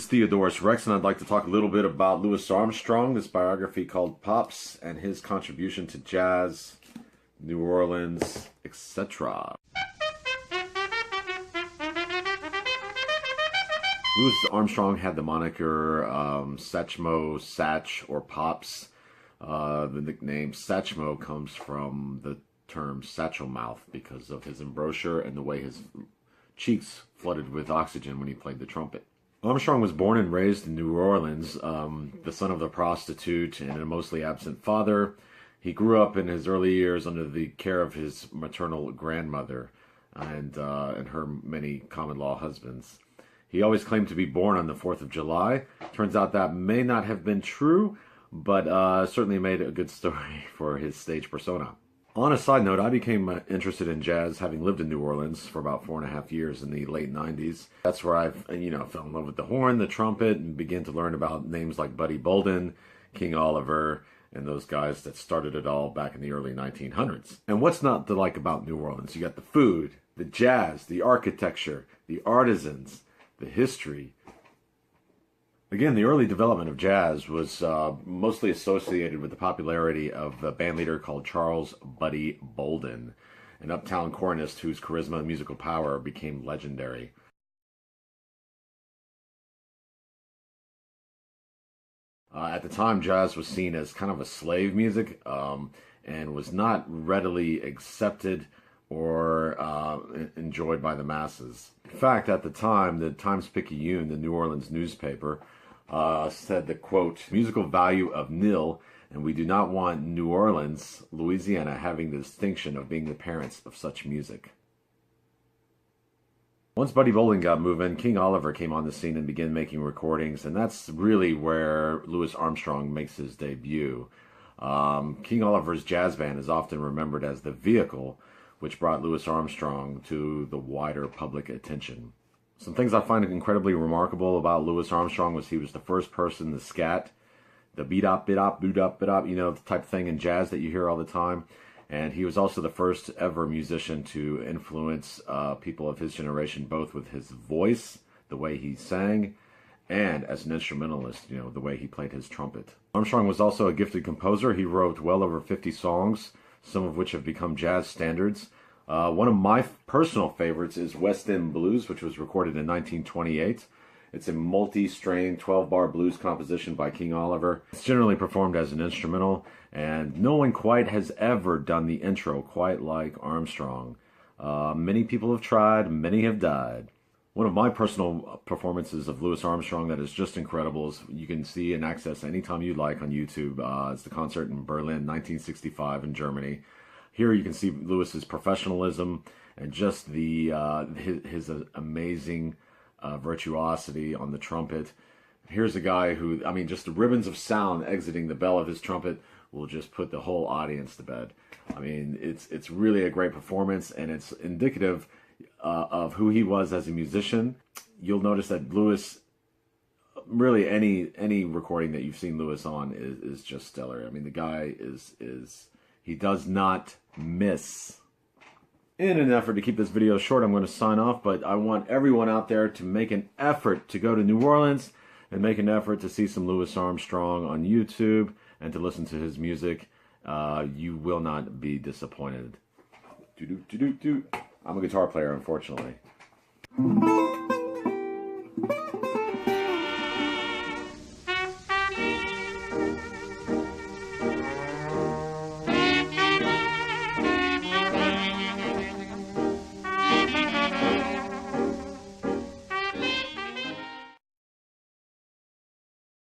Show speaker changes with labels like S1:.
S1: Theodorus Rex, and I'd like to talk a little bit about Louis Armstrong, this biography called Pops, and his contribution to jazz, New Orleans, etc. Louis Armstrong had the moniker Satchmo, Satch, or Pops. The nickname Satchmo comes from the term satchel mouth because of his embouchure and the way his cheeks flooded with oxygen when he played the trumpet. Armstrong was born and raised in New Orleans, the son of a prostitute and a mostly absent father. He grew up in his early years under the care of his maternal grandmother and her many common-law husbands. He always claimed to be born on the 4th of July. Turns out that may not have been true, but certainly made a good story for his stage persona. On a side note, I became interested in jazz having lived in New Orleans for about 4.5 years in the late 90s. That's where I, fell in love with the horn, the trumpet, and began to learn about names like Buddy Bolden, King Oliver, and those guys that started it all back in the early 1900s. And what's not to like about New Orleans? You got the food, the jazz, the architecture, the artisans, the history. Again, the early development of jazz was mostly associated with the popularity of a band leader called Charles Buddy Bolden, an uptown cornist whose charisma and musical power became legendary. At the time, jazz was seen as kind of a slave music and was not readily accepted or enjoyed by the masses. In fact, at the time, the Times-Picayune, the New Orleans newspaper, said the, quote, musical value of nil, and we do not want New Orleans, Louisiana, having the distinction of being the parents of such music. Once Buddy Bolden got moving, King Oliver came on the scene and began making recordings, and that's really where Louis Armstrong makes his debut. King Oliver's jazz band is often remembered as the vehicle which brought Louis Armstrong to the wider public attention. Some things I find incredibly remarkable about Louis Armstrong was he was the first person to scat, the beat-up, bit-up, boot-up, bit-up, the type of thing in jazz that you hear all the time. And he was also the first ever musician to influence people of his generation, both with his voice, the way he sang, and as an instrumentalist, the way he played his trumpet. Armstrong was also a gifted composer. He wrote well over 50 songs, some of which have become jazz standards. One of my personal favorites is West End Blues, which was recorded in 1928. It's a multi-strain 12-bar blues composition by King Oliver. It's generally performed as an instrumental, and no one quite has ever done the intro quite like Armstrong. Many people have tried, many have died. One of my personal performances of Louis Armstrong that is just incredible is you can see and access anytime you'd like on YouTube. It's the concert in Berlin, 1965 in Germany. Here you can see Louis's professionalism and just his amazing virtuosity on the trumpet. Here's a guy who, just the ribbons of sound exiting the bell of his trumpet will just put the whole audience to bed. It's really a great performance, and it's indicative of who he was as a musician. You'll notice that Louis, really any recording that you've seen Louis on is just stellar. The guy he does not miss. In an effort to keep this video short, I'm going to sign off, but I want everyone out there to make an effort to go to New Orleans and make an effort to see some Louis Armstrong on YouTube and to listen to his music. You will not be disappointed. I'm a guitar player, unfortunately.